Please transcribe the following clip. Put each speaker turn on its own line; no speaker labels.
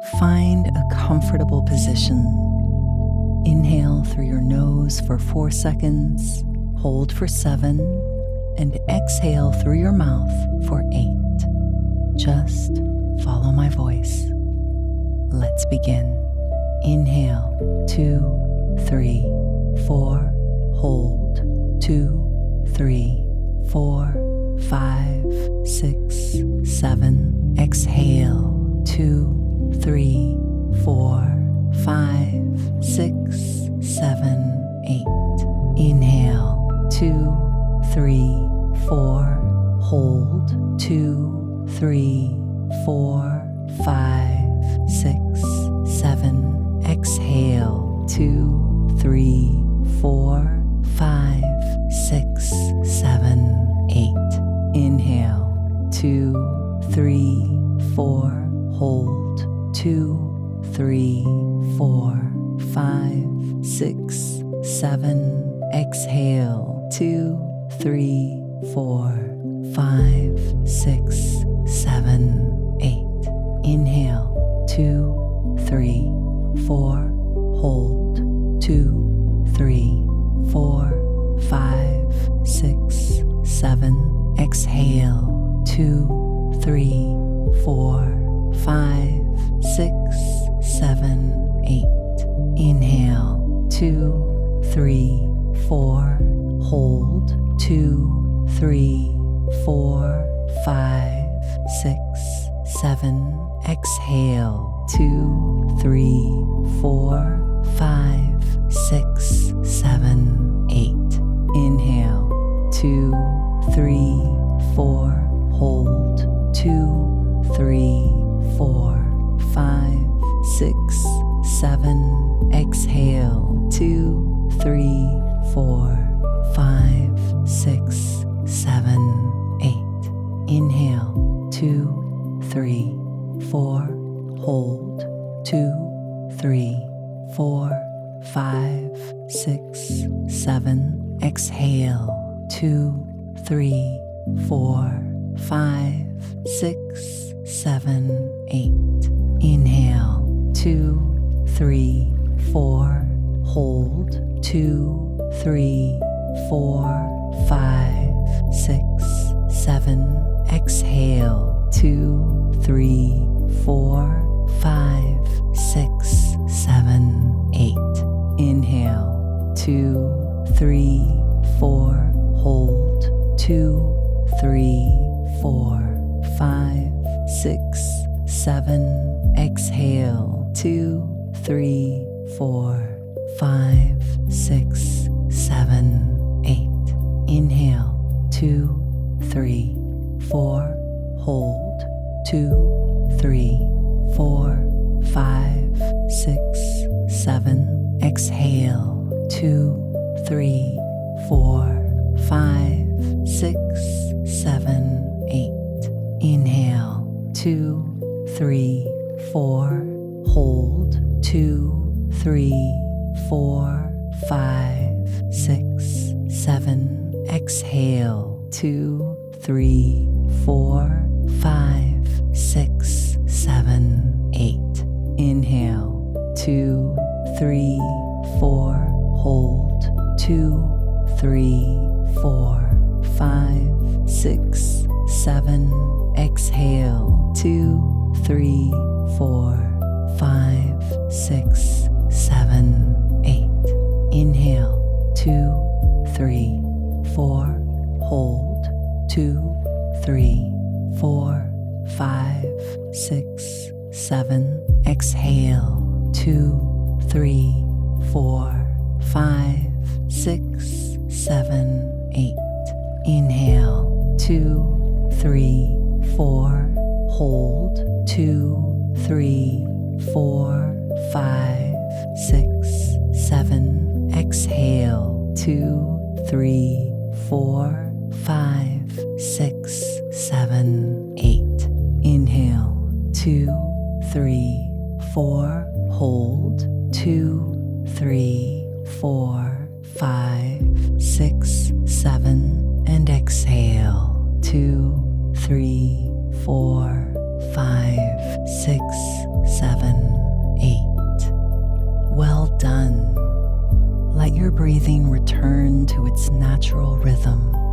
Find a comfortable position. Inhale through your nose for 4 seconds, hold for 7, and exhale through your mouth for 8. Just follow my voice. Let's begin. Inhale, 2, 3, 4, hold, 2, 3, 4, 5, 6, 7. Exhale, 2, 3, 4, 5, 6, 7, 8. Inhale, 2, 3, 4, hold, 2, 3, 4, 5, 6, 7. Exhale, 2, 3, 4, 5, 6, 7, 8. Inhale, 2, 3, 4, hold, 2, 3, 4, 5, 6, 7. Exhale, 2, 3, 4, 5, 6, 7, 8. Inhale, 2, 3, 4, hold, 2, 3, 4, 5, 6, 7. Exhale, 2, 3, 4, 5, 6, 7, 8. Inhale, 2, 3, 4, hold, 2, 3, 4, 5, 6, 7. Exhale, 2, 3, 4, 5, 6, 7, 8. Inhale, 2, 3, 4, hold, 2, 3, 4, 5, 6, 7. Exhale, 2, 3, 4, 5, 6, 7, 8. Inhale, 2, 3, 4, hold, 2, 3, 4, 5, 6, 7. Exhale, 2, 3, 4, 5, 6, 7, 8. Inhale, 2, 3, 4, hold, 2, 3, 4, 5, 6, 7. Exhale, 2, 3, 4, 5, 6, 7, 8. Inhale, 2, 3, 4, hold, 2, 3, 4, 5, 6, 7. Exhale, 2, 3, 4, 5, 6, 7, 8. Inhale, 2, 3, 4, hold, 2, 3, 4, 5, 6, 7. Exhale, 2, 3, 4, 5, 6, 7, 8. Inhale, 2, 3, 4, hold, 2, 3, 4, 5, 6, 7. Exhale, 2, 3, 4, 5, 6, 7, 8. Inhale, 2, 3, 4, hold, 2, 3, 4, 5, 6, 7. Exhale, 2, 3, 4, 5, 6, 7, 8. Inhale, 2, 3, 4, hold, 2, 3, 4, 5, 6, 7. Exhale, 2, 3, 4, 5, 6, 7, 8. Inhale, 2, 3, 4, hold, 2, 3, 4, 5, 6, 7. Exhale, 2, 3, 4, 5, 6, 7, 8. Inhale, 2, 3, 4, hold, 2, 3, 4, 5, 6, 7. And exhale, 2, 3, 4, 5, 6, 7, breathing return to its natural rhythm.